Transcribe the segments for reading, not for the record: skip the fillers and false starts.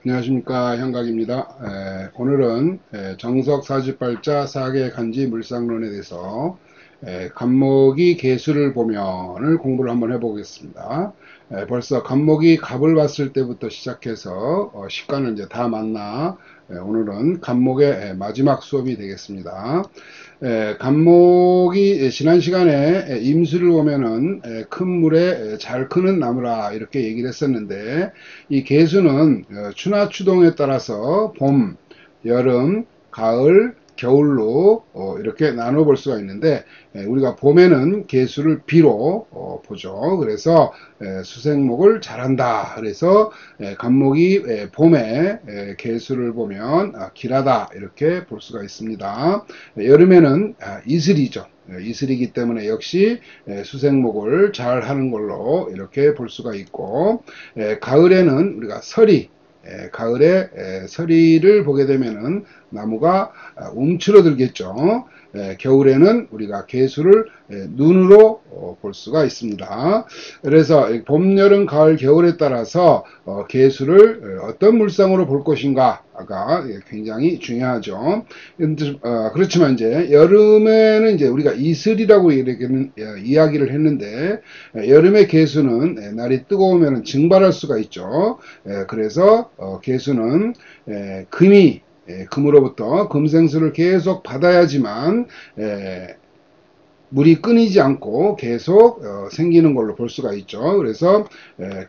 안녕하십니까, 형각입니다. 오늘은 정석 사주팔자 사계 간지 물상론에 대해서 갑목이 계수를 보면을 공부를 한번 해보겠습니다. 벌써 갑목이 갑을 봤을 때부터 시작해서 시간을 이제 다 만나 오늘은 갑목의 마지막 수업이 되겠습니다. 갑목이 지난 시간에 임수를 보면은 큰 물에 잘 크는 나무라 이렇게 얘기를 했었는데, 이 계수는 추나 추동에 따라서 봄, 여름, 가을, 겨울로 이렇게 나눠 볼 수가 있는데, 우리가 봄에는 계수를 비로 보죠. 그래서 수생목을 잘한다. 그래서 갑목이 봄에 계수를 보면 길하다 이렇게 볼 수가 있습니다. 여름에는 이슬이죠. 이슬이기 때문에 역시 수생목을 잘 하는 걸로 이렇게 볼 수가 있고, 가을에는 우리가 서리, 가을에 서리를 보게 되면은 나무가 움츠러들겠죠. 겨울에는 우리가 계수를 눈으로 볼 수가 있습니다. 그래서 봄, 여름, 가을, 겨울에 따라서 계수를 어떤 물상으로 볼 것인가가 굉장히 중요하죠. 그렇지만 이제 여름에는 이제 우리가 이슬이라고 이야기를 했는데, 여름의 계수는 날이 뜨거우면 증발할 수가 있죠. 그래서 계수는 금이 금으로부터 금생수를 계속 받아야지만 물이 끊이지 않고 계속 생기는 걸로 볼 수가 있죠. 그래서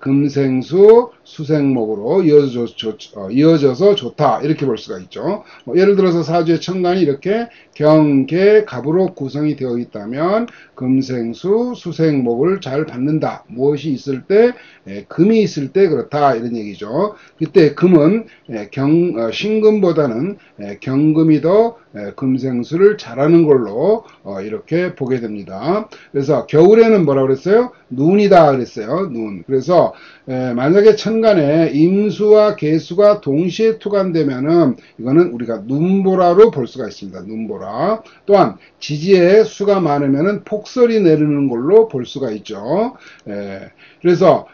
금생수 수생목으로 이어져서 좋다 이렇게 볼 수가 있죠. 예를 들어서 사주의 천간이 이렇게 경계 갑으로 구성이 되어 있다면 금생수 수생목을 잘 받는다. 무엇이 있을 때? 금이 있을 때 그렇다 이런 얘기죠. 그때 금은 신금보다는 경금이 더 금생수를 잘하는 걸로 이렇게 보게 됩니다. 그래서 겨울에는 뭐라고 그랬어요? 눈이다 그랬어요. 눈. 그래서 만약에 천간에 임수와 계수가 동시에 투간되면은 이거는 우리가 눈보라로 볼 수가 있습니다. 눈보라. 또한 지지에 수가 많으면은 폭설이 내리는 걸로 볼 수가 있죠. 그래서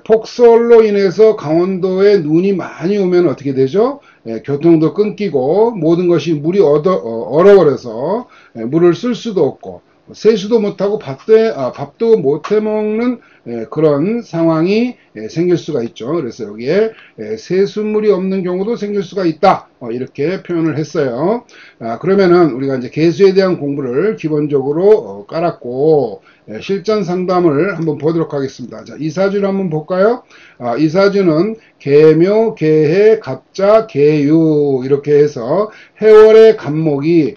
폭설로 인해서 강원도에 눈이 많이 오면 어떻게 되죠? 교통도 끊기고 모든 것이 물이 얼어버려서 물을 쓸 수도 없고 세수도 못하고 밥도 못 해먹는 그런 상황이 생길 수가 있죠. 그래서 여기에 세수물이 없는 경우도 생길 수가 있다. 이렇게 표현을 했어요. 그러면은 우리가 이제 계수에 대한 공부를 기본적으로 깔았고, 실전 상담을 한번 보도록 하겠습니다. 자, 이 사주를 한번 볼까요? 이 사주는 계묘, 계해, 갑자, 계유 이렇게 해서 해월의 갑목이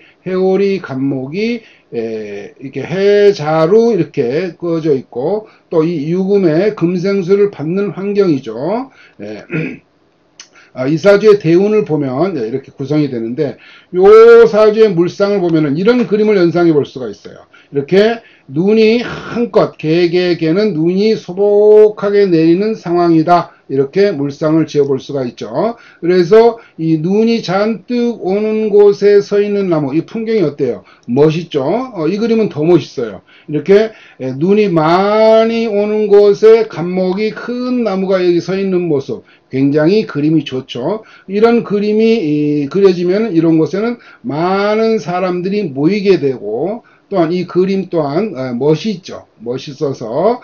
이렇게 해자로 이렇게 꺼져 있고, 또 이 유금의 금생수를 받는 환경이죠. 이 사주의 대운을 보면 이렇게 구성이 되는데, 이 사주의 물상을 보면은 이런 그림을 연상해 볼 수가 있어요. 이렇게 눈이 한껏 개는 눈이 소복하게 내리는 상황이다. 이렇게 물상을 지어 볼 수가 있죠. 그래서 이 눈이 잔뜩 오는 곳에 서 있는 나무, 이 풍경이 어때요? 멋있죠? 이 그림은 더 멋있어요. 이렇게 눈이 많이 오는 곳에 갑목이 큰 나무가 여기 서 있는 모습, 굉장히 그림이 좋죠. 이런 그림이 그려지면 이런 곳에는 많은 사람들이 모이게 되고, 또한 이 그림 또한 멋있죠. 멋있어서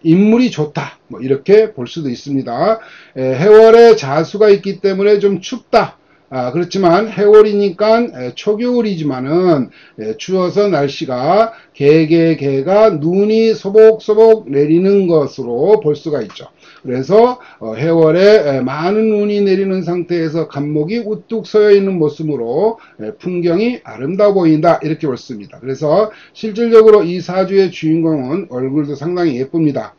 인물이 좋다. 뭐 이렇게 볼 수도 있습니다. 해월에 자수가 있기 때문에 좀 춥다. 그렇지만 해월이니까 초겨울이지만은 추워서 날씨가 개가 눈이 소복소복 내리는 것으로 볼 수가 있죠. 그래서 해월에 많은 눈이 내리는 상태에서 갑목이 우뚝 서여 있는 모습으로 풍경이 아름다워 보인다 이렇게 볼습니다. 그래서 실질적으로 이 사주의 주인공은 얼굴도 상당히 예쁩니다.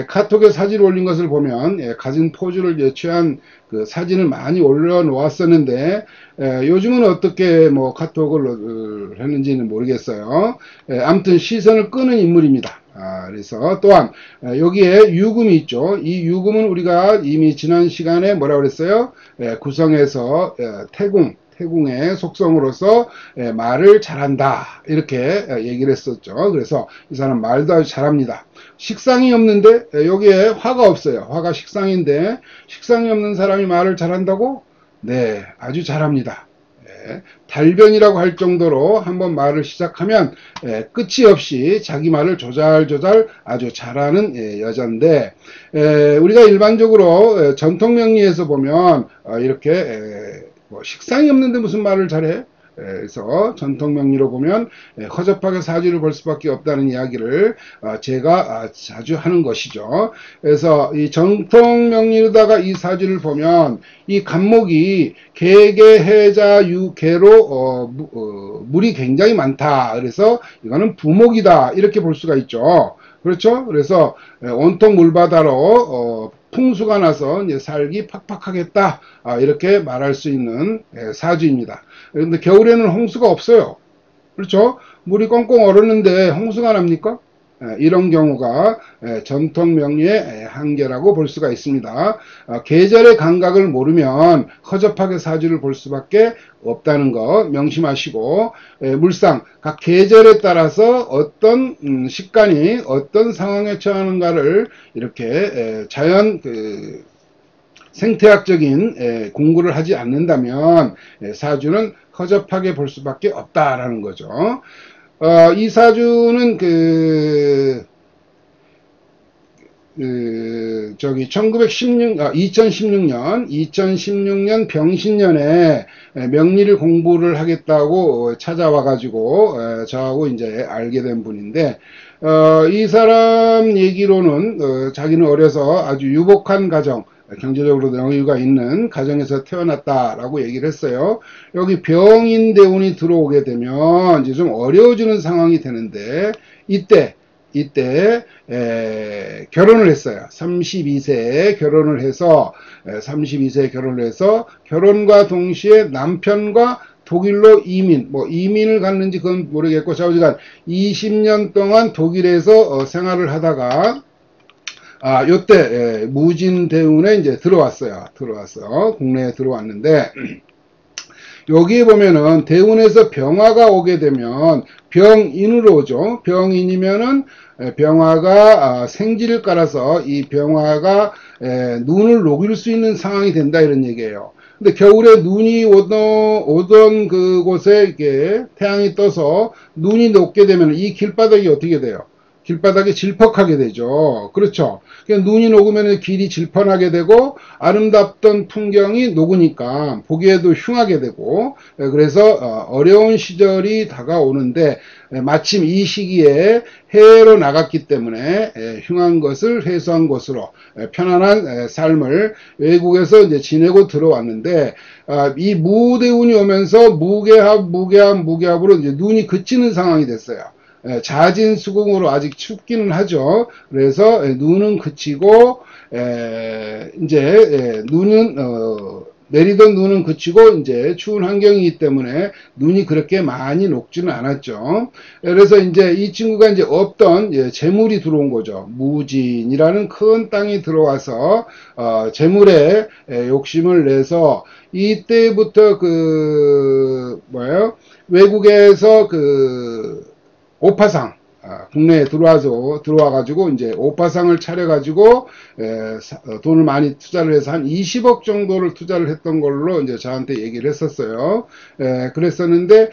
카톡에 사진을 올린 것을 보면 가진 포즈를 취한 그 사진을 많이 올려놓았었는데, 요즘은 어떻게 뭐 카톡을 했는지는 모르겠어요. 아무튼 시선을 끄는 인물입니다. 그래서 또한 여기에 유금이 있죠. 이 유금은 우리가 이미 지난 시간에 뭐라고 그랬어요? 구성해서 태궁의 속성으로서 말을 잘한다 이렇게 얘기를 했었죠. 그래서 이 사람 말도 아주 잘합니다. 식상이 없는데 여기에 화가 없어요. 화가 식상인데 식상이 없는 사람이 말을 잘한다고? 네, 아주 잘합니다. 달변이라고 할 정도로 한번 말을 시작하면 끝이 없이 자기 말을 조잘조잘 아주 잘하는 여잔데, 우리가 일반적으로 전통명리에서 보면 이렇게 뭐 식상이 없는데 무슨 말을 잘해? 그래서 전통명리로 보면 허접하게 사주를 볼 수밖에 없다는 이야기를 제가 자주 하는 것이죠. 그래서 이 전통명리로다가 이 사주를 보면 이 간목이 개개해자 유개로 물이 굉장히 많다. 그래서 이거는 부목이다 이렇게 볼 수가 있죠. 그렇죠? 그래서 온통 물바다로 풍수가 나서 이제 살기 팍팍하겠다 이렇게 말할 수 있는 사주입니다. 그런데 겨울에는 홍수가 없어요. 그렇죠? 물이 꽁꽁 얼었는데 홍수가 납니까? 이런 경우가 전통 명리의 한계라고 볼 수가 있습니다. 계절의 감각을 모르면 허접하게 사주를 볼 수밖에 없다는 거 명심하시고, 물상 각 계절에 따라서 어떤 식간이 어떤 상황에 처하는가를 이렇게 자연 생태학적인 공부를 하지 않는다면 사주는 허접하게 볼 수밖에 없다라는 거죠. 이 사주는 2016년 병신년에 명리를 공부를 하겠다고 찾아와가지고 저하고 이제 알게 된 분인데, 이 사람 얘기로는 자기는 어려서 아주 유복한 가정, 경제적으로 여유가 있는 가정에서 태어났다라고 얘기를 했어요. 여기 병인대운이 들어오게 되면 이제 좀 어려워지는 상황이 되는데, 이때 결혼을 했어요. 32세에 결혼을 해서 32세에 결혼을 해서 결혼과 동시에 남편과 독일로 이민을 갔는지 그건 모르겠고, 좌우지간 20년 동안 독일에서 생활을 하다가 요때 무진대운에 이제 들어왔어요. 국내에 들어왔는데, 여기에 보면은 대운에서 병화가 오게 되면 병인으로 오죠. 병인이면은 병화가 생지를 깔아서 이 병화가 눈을 녹일 수 있는 상황이 된다 이런 얘기예요. 근데 겨울에 눈이 오던 그곳에 이렇게 태양이 떠서 눈이 녹게 되면 이 길바닥이 어떻게 돼요? 길바닥이 질퍽하게 되죠. 그렇죠. 눈이 녹으면 길이 질펀하게 되고 아름답던 풍경이 녹으니까 보기에도 흉하게 되고, 그래서 어려운 시절이 다가오는데 마침 이 시기에 해외로 나갔기 때문에 흉한 것을 해소한 것으로 편안한 삶을 외국에서 이제 지내고 들어왔는데, 이 무대운이 오면서 무게합으로 이제 눈이 그치는 상황이 됐어요. 자진수궁으로 아직 춥기는 하죠. 그래서 눈은 그치고 이제 눈은 내리던 눈은 그치고 이제 추운 환경이기 때문에 눈이 그렇게 많이 녹지는 않았죠. 그래서 이제 이 친구가 이제 없던 재물이 들어온 거죠. 무진이라는 큰 땅이 들어와서 재물에 욕심을 내서 이때부터 외국에서 오파상, 국내에 들어와가지고 이제 오파상을 차려가지고 돈을 많이 투자를 해서 한 20억 정도를 투자를 했던 걸로 이제 저한테 얘기를 했었어요. 그랬었는데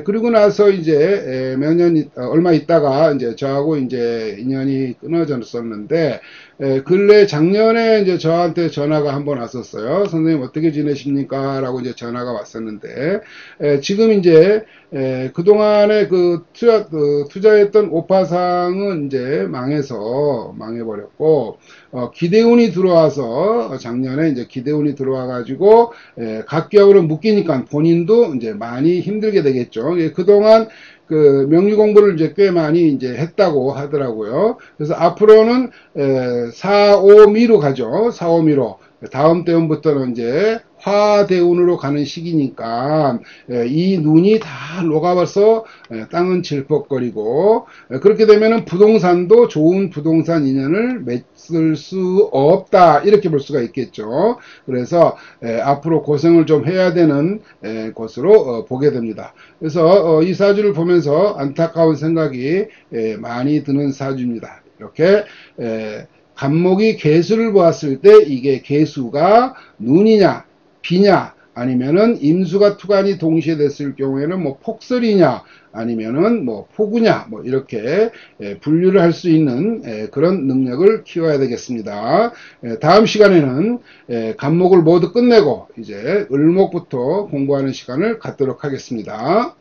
그리고 나서 이제 얼마 있다가 이제 저하고 이제 인연이 끊어졌었는데, 근래 작년에 이제 저한테 전화가 한번 왔었어요. 선생님 어떻게 지내십니까? 라고 이제 전화가 왔었는데, 지금 이제 그동안에 투자했던 오파상은 이제 망해버렸고, 기대운이 들어와서 작년에 이제 기대운이 들어와가지고 각기업으로 묶이니까 본인도 이제 많이 힘들게 되겠죠. 그동안 명리 공부를 이제 꽤 많이 이제 했다고 하더라고요. 그래서 앞으로는 4-5미로 가죠. 4-5미로. 다음 대운부터는 이제 화대운으로 가는 시기니까 이 눈이 다 녹아서 땅은 질퍽거리고, 그렇게 되면은 부동산도 좋은 부동산 인연을 맺을 수 없다 이렇게 볼 수가 있겠죠. 그래서 앞으로 고생을 좀 해야 되는 것으로 보게 됩니다. 그래서 이 사주를 보면서 안타까운 생각이 많이 드는 사주입니다. 이렇게 간목이 개수를 보았을 때 이게 개수가 눈이냐 비냐 아니면은 임수가 투간이 동시에 됐을 경우에는 뭐 폭설이냐 아니면은 뭐 폭우냐 뭐 이렇게 분류를 할 수 있는 그런 능력을 키워야 되겠습니다. 다음 시간에는 간목을 모두 끝내고 이제 을목부터 공부하는 시간을 갖도록 하겠습니다.